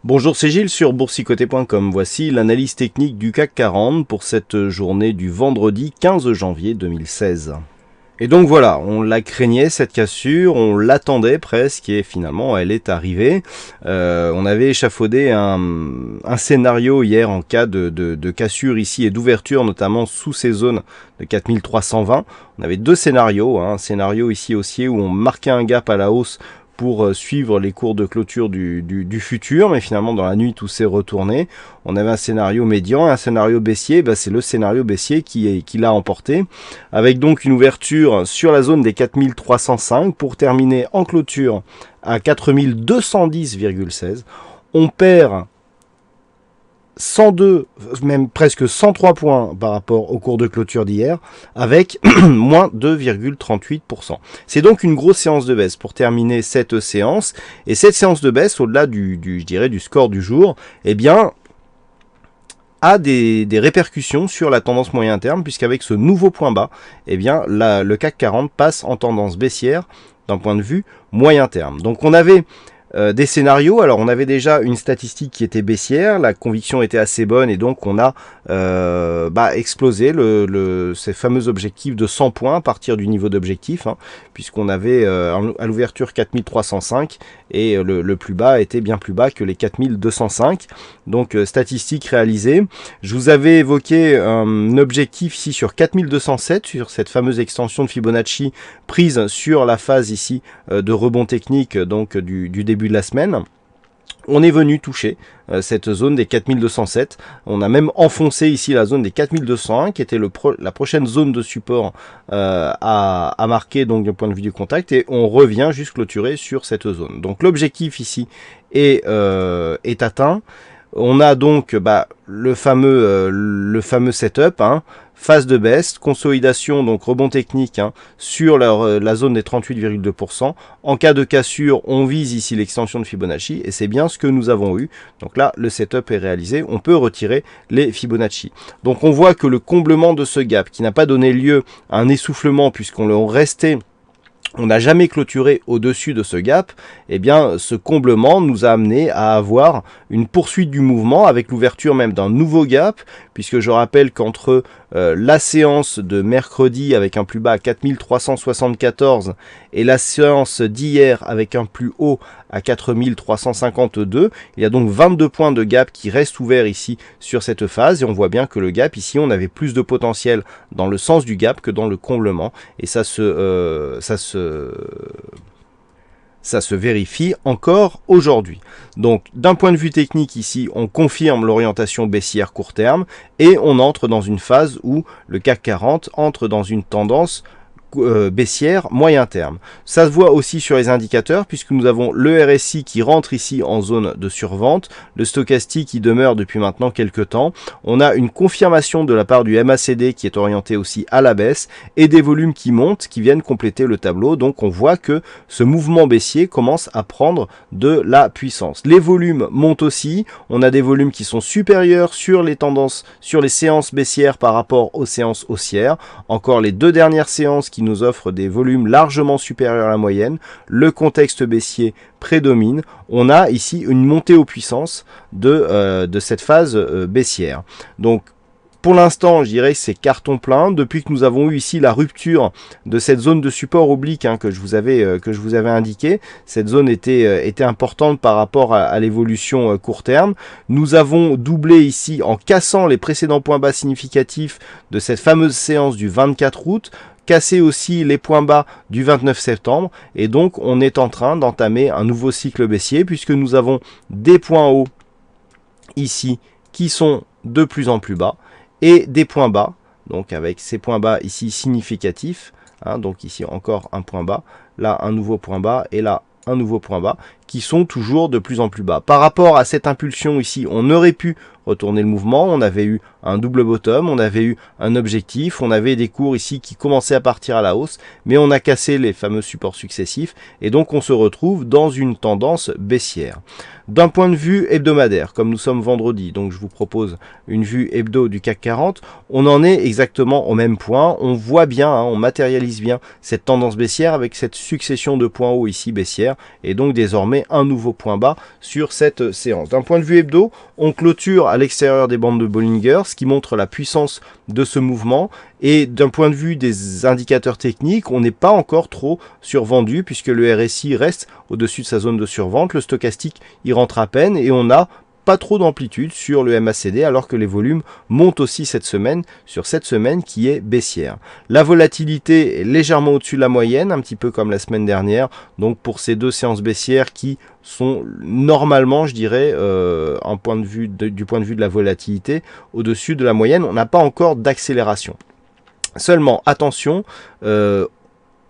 Bonjour, c'est Gilles sur boursicoté.com. Voici l'analyse technique du CAC 40 pour cette journée du vendredi 15 janvier 2016. Et donc voilà, on la craignait cette cassure, on l'attendait presque et finalement elle est arrivée. On avait échafaudé un scénario hier en cas de cassure ici et d'ouverture notamment sous ces zones de 4320. On avait deux scénarios, un scénario ici haussier où on marquait un gap à la hausse pour suivre les cours de clôture du futur, mais finalement dans la nuit tout s'est retourné. On avait un scénario médian, un scénario baissier, c'est le scénario baissier qui l'a emporté, avec donc une ouverture sur la zone des 4305 pour terminer en clôture à 4210,16. On perd 102, même presque 103 points par rapport au cours de clôture d'hier, avec moins 2,38%. C'est donc une grosse séance de baisse pour terminer cette séance. Et cette séance de baisse, au-delà je dirais, du score du jour, eh bien, a des répercussions sur la tendance moyen terme, puisqu'avec ce nouveau point bas, eh bien, le CAC 40 passe en tendance baissière d'un point de vue moyen terme. Donc on avait des scénarios, alors on avait déjà une statistique qui était baissière, la conviction était assez bonne et donc on a explosé ces fameux objectifs de 100 points à partir du niveau d'objectif, puisqu'on avait à l'ouverture 4305 et le plus bas était bien plus bas que les 4205, donc statistique réalisée. Je vous avais évoqué un objectif ici sur 4207, sur cette fameuse extension de Fibonacci prise sur la phase ici de rebond technique donc du début de la semaine. On est venu toucher cette zone des 4207. On a même enfoncé ici la zone des 4201 qui était la prochaine zone de support à marquer donc du point de vue du contact, et on revient juste clôturer sur cette zone. Donc l'objectif ici est atteint. On a donc le fameux setup, phase de baisse, consolidation, donc rebond technique sur la zone des 38,2%. En cas de cassure, on vise ici l'extension de Fibonacci et c'est bien ce que nous avons eu. Donc là, le setup est réalisé, on peut retirer les Fibonacci. Donc on voit que le comblement de ce gap, qui n'a pas donné lieu à un essoufflement puisqu'on l'a resté, on n'a jamais clôturé au-dessus de ce gap, eh bien ce comblement nous a amené à avoir une poursuite du mouvement avec l'ouverture même d'un nouveau gap, puisque je rappelle qu'entre la séance de mercredi avec un plus bas à 4374 et la séance d'hier avec un plus haut à 4352, il y a donc 22 points de gap qui restent ouverts ici sur cette phase, et on voit bien que le gap ici, on avait plus de potentiel dans le sens du gap que dans le comblement, et ça se vérifie encore aujourd'hui. Donc d'un point de vue technique ici, on confirme l'orientation baissière court terme et on entre dans une phase où le CAC 40 entre dans une tendance baissière moyen terme. Ça se voit aussi sur les indicateurs puisque nous avons le RSI qui rentre ici en zone de survente, le stochastique qui demeure depuis maintenant quelques temps. On a une confirmation de la part du MACD qui est orienté aussi à la baisse et des volumes qui montent, qui viennent compléter le tableau. Donc on voit que ce mouvement baissier commence à prendre de la puissance. Les volumes montent aussi. On a des volumes qui sont supérieurs sur les tendances, sur les séances baissières par rapport aux séances haussières. Encore les deux dernières séances qui nous offre des volumes largement supérieurs à la moyenne, le contexte baissier prédomine, on a ici une montée aux puissances de cette phase baissière. Donc pour l'instant, je dirais que c'est carton plein. Depuis que nous avons eu ici la rupture de cette zone de support oblique que je vous avais indiqué, cette zone était importante par rapport à l'évolution court terme. Nous avons doublé ici en cassant les précédents points bas significatifs de cette fameuse séance du 24 août, casser aussi les points bas du 29 septembre, et donc on est en train d'entamer un nouveau cycle baissier puisque nous avons des points hauts ici qui sont de plus en plus bas et des points bas, donc avec ces points bas ici significatifs, donc ici encore un point bas, là un nouveau point bas et là un nouveau point bas qui sont toujours de plus en plus bas. Par rapport à cette impulsion ici, on aurait pu retourner le mouvement, on avait eu un double bottom, on avait eu un objectif, on avait des cours ici qui commençaient à partir à la hausse, mais on a cassé les fameux supports successifs, et donc on se retrouve dans une tendance baissière. D'un point de vue hebdomadaire, comme nous sommes vendredi, donc je vous propose une vue hebdo du CAC 40, on en est exactement au même point, on voit bien, on matérialise bien cette tendance baissière avec cette succession de points hauts ici baissière, et donc désormais un nouveau point bas sur cette séance. D'un point de vue hebdo, on clôture à l'extérieur des bandes de Bollinger, ce qui montre la puissance de ce mouvement, et d'un point de vue des indicateurs techniques, on n'est pas encore trop survendu puisque le RSI reste au-dessus de sa zone de survente, le stochastique y rentre à peine et on n'a pas trop d'amplitude sur le MACD alors que les volumes montent aussi cette semaine sur cette semaine qui est baissière. La volatilité est légèrement au-dessus de la moyenne, un petit peu comme la semaine dernière, donc pour ces deux séances baissières qui sont normalement, je dirais, du point de vue de la volatilité, au-dessus de la moyenne. On n'a pas encore d'accélération. Seulement, attention,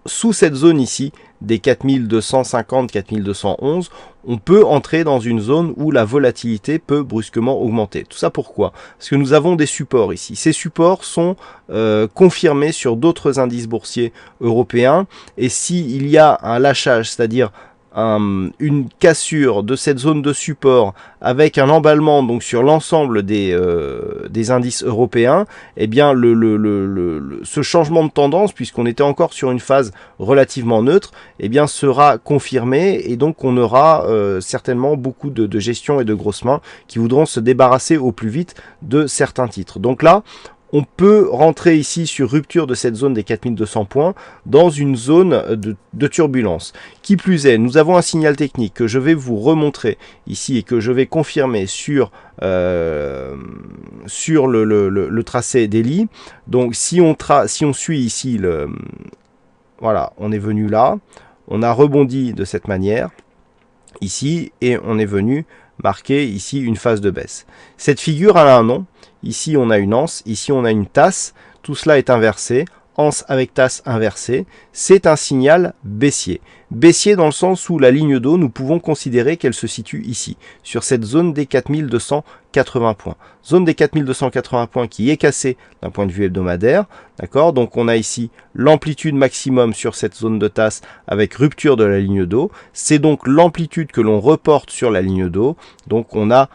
sous cette zone ici, des 4250-4211, on peut entrer dans une zone où la volatilité peut brusquement augmenter. Tout ça pourquoi? Parce que nous avons des supports ici. Ces supports sont confirmés sur d'autres indices boursiers européens, et s'il y a un lâchage, c'est-à-dire une cassure de cette zone de support avec un emballement donc sur l'ensemble des indices européens, eh bien ce changement de tendance, puisqu'on était encore sur une phase relativement neutre, eh bien sera confirmé, et donc on aura certainement beaucoup de gestion et de grosses mains qui voudront se débarrasser au plus vite de certains titres. Donc là, on peut rentrer ici sur rupture de cette zone des 4200 points dans une zone de turbulence. Qui plus est, nous avons un signal technique que je vais vous remontrer ici et que je vais confirmer sur le tracé daily. Donc si on suit ici, voilà, on est venu là, on a rebondi de cette manière ici et on est venu marquer ici une phase de baisse. Cette figure elle a un nom. Ici, on a une anse, ici, on a une tasse. Tout cela est inversé. Anse avec tasse inversée. C'est un signal baissier. Baissier dans le sens où la ligne d'eau, nous pouvons considérer qu'elle se situe ici, sur cette zone des 4280 points. Zone des 4280 points qui est cassée d'un point de vue hebdomadaire. D'accord? Donc, on a ici l'amplitude maximum sur cette zone de tasse avec rupture de la ligne d'eau. C'est donc l'amplitude que l'on reporte sur la ligne d'eau. Donc, on a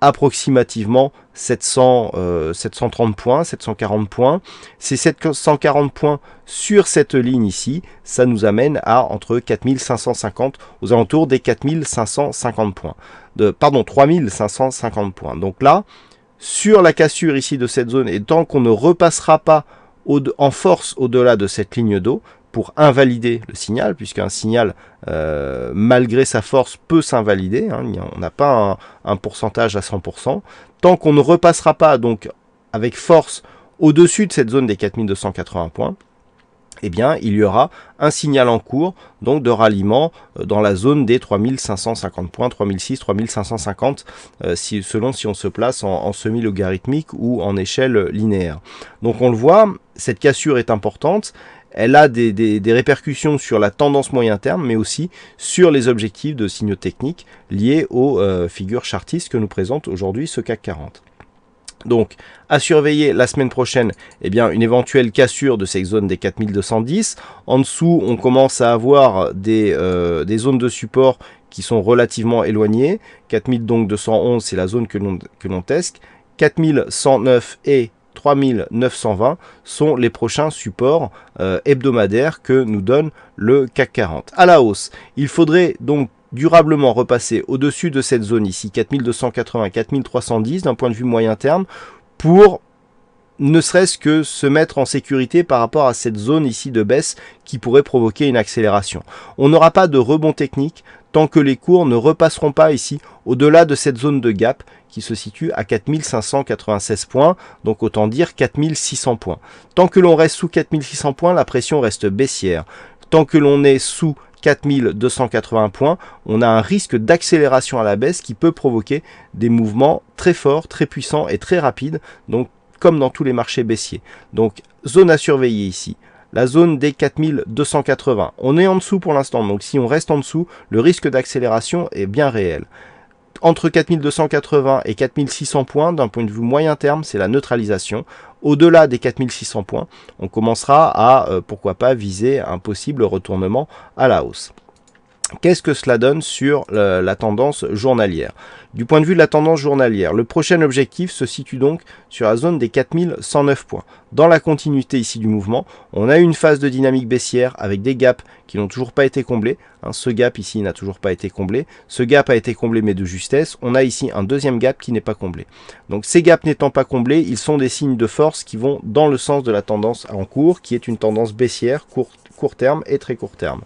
approximativement 730 points, 740 points. Ces 740 points sur cette ligne ici, ça nous amène à entre 4550, aux alentours des 4550 points. Pardon, 3550 points. Donc là, sur la cassure ici de cette zone, et tant qu'on ne repassera pas en force au-delà de cette ligne d'eau, pour invalider le signal, puisqu'un signal, malgré sa force, peut s'invalider. Hein, on n'a pas un pourcentage à 100%. Tant qu'on ne repassera pas donc avec force au-dessus de cette zone des 4280 points, eh bien, il y aura un signal en cours donc de ralliement dans la zone des 3550 points, 3006, 3550, selon si on se place en semi-logarithmique ou en échelle linéaire. Donc on le voit, cette cassure est importante. Elle a des répercussions sur la tendance moyen terme, mais aussi sur les objectifs de signaux techniques liés aux figures chartistes que nous présente aujourd'hui ce CAC 40. Donc, à surveiller la semaine prochaine, eh bien, une éventuelle cassure de ces zones des 4210. En dessous, on commence à avoir des zones de support qui sont relativement éloignées. 4211, c'est la zone que l'on teste. 4109 et 3920 sont les prochains supports hebdomadaires que nous donne le CAC 40. À la hausse, il faudrait donc durablement repasser au-dessus de cette zone ici, 4280-4310 d'un point de vue moyen terme, pour ne serait-ce que se mettre en sécurité par rapport à cette zone ici de baisse qui pourrait provoquer une accélération. On n'aura pas de rebond technique tant que les cours ne repasseront pas ici au-delà de cette zone de gap qui se situe à 4596 points, donc autant dire 4600 points. Tant que l'on reste sous 4600 points, la pression reste baissière. Tant que l'on est sous 4280 points, on a un risque d'accélération à la baisse qui peut provoquer des mouvements très forts, très puissants et très rapides, donc comme dans tous les marchés baissiers. Donc zone à surveiller ici. La zone des 4280. On est en dessous pour l'instant, donc si on reste en dessous, le risque d'accélération est bien réel. Entre 4280 et 4600 points, d'un point de vue moyen terme, c'est la neutralisation. Au-delà des 4600 points, on commencera à, pourquoi pas, viser un possible retournement à la hausse. Qu'est-ce que cela donne sur la tendance journalière? Du point de vue de la tendance journalière, le prochain objectif se situe donc sur la zone des 4109 points. Dans la continuité ici du mouvement, on a une phase de dynamique baissière avec des gaps qui n'ont toujours pas été comblés. Ce gap ici n'a toujours pas été comblé. Ce gap a été comblé mais de justesse. On a ici un deuxième gap qui n'est pas comblé. Donc ces gaps n'étant pas comblés, ils sont des signes de force qui vont dans le sens de la tendance en cours, qui est une tendance baissière court terme et très court terme.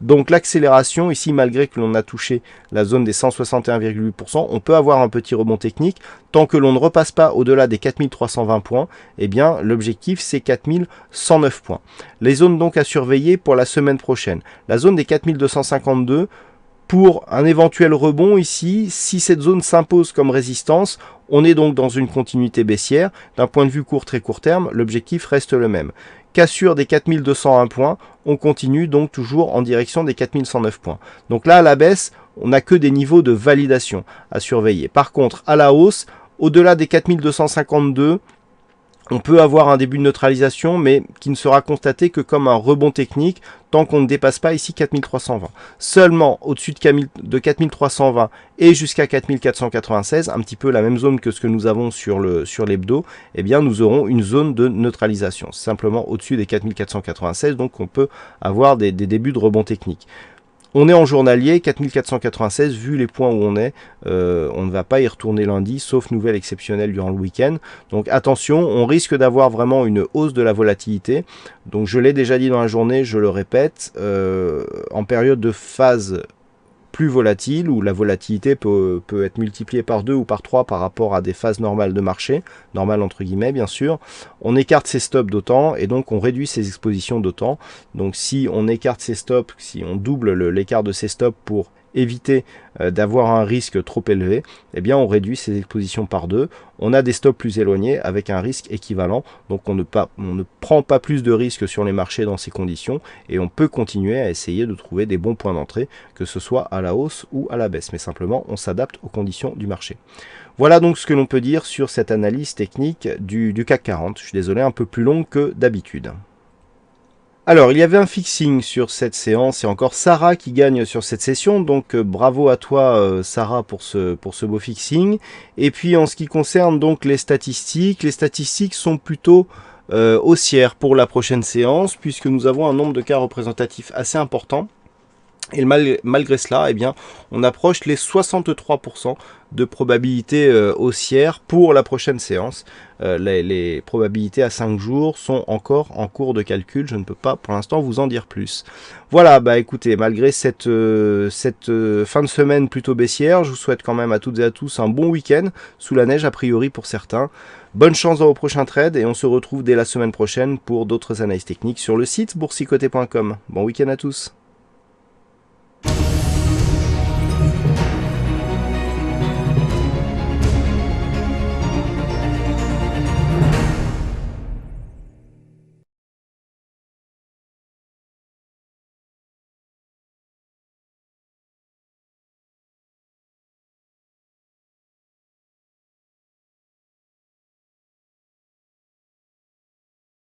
Donc l'accélération, ici, malgré que l'on a touché la zone des 161,8%, on peut avoir un petit rebond technique. Tant que l'on ne repasse pas au-delà des 4320 points, eh bien l'objectif c'est 4109 points. Les zones donc à surveiller pour la semaine prochaine. La zone des 4252, pour un éventuel rebond ici, si cette zone s'impose comme résistance, on est donc dans une continuité baissière. D'un point de vue très court terme, l'objectif reste le même. Cassure des 4201 points, on continue donc toujours en direction des 4109 points. Donc là, à la baisse, on n'a que des niveaux de validation à surveiller. Par contre, à la hausse, au-delà des 4252, on peut avoir un début de neutralisation, mais qui ne sera constaté que comme un rebond technique, tant qu'on ne dépasse pas ici 4320. Seulement au-dessus de 4320 et jusqu'à 4496, un petit peu la même zone que ce que nous avons sur l'hebdo, eh bien nous aurons une zone de neutralisation. Simplement au-dessus des 4496, donc on peut avoir des débuts de rebond technique. On est en journalier, 4496, vu les points où on est, on ne va pas y retourner lundi, sauf nouvelle exceptionnelle durant le week-end. Donc attention, on risque d'avoir vraiment une hausse de la volatilité. Donc je l'ai déjà dit dans la journée, je le répète, en période de phase plus volatile, où la volatilité peut être multipliée par 2 ou par 3 par rapport à des phases normales de marché, normales entre guillemets bien sûr, on écarte ses stops d'autant et donc on réduit ses expositions d'autant. Donc si on écarte ses stops, si on double l'écart de ses stops pour éviter d'avoir un risque trop élevé, eh bien on réduit ses expositions par 2. On a des stops plus éloignés avec un risque équivalent, donc on ne prend pas plus de risques sur les marchés dans ces conditions et on peut continuer à essayer de trouver des bons points d'entrée, que ce soit à la hausse ou à la baisse, mais simplement on s'adapte aux conditions du marché. Voilà donc ce que l'on peut dire sur cette analyse technique du CAC 40. Je suis désolé, un peu plus longue que d'habitude. Alors, il y avait un fixing sur cette séance et encore Sarah qui gagne sur cette session. Donc, bravo à toi, Sarah, pour ce beau fixing. Et puis, en ce qui concerne donc les statistiques sont plutôt haussières pour la prochaine séance puisque nous avons un nombre de cas représentatifs assez important. Et malgré cela, eh bien, on approche les 63% de probabilité haussière pour la prochaine séance. Les probabilités à 5 jours sont encore en cours de calcul. Je ne peux pas pour l'instant vous en dire plus. Voilà, bah écoutez, malgré cette fin de semaine plutôt baissière, je vous souhaite quand même à toutes et à tous un bon week-end, sous la neige a priori pour certains. Bonne chance dans vos prochains trades et on se retrouve dès la semaine prochaine pour d'autres analyses techniques sur le site boursicoté.com. Bon week-end à tous.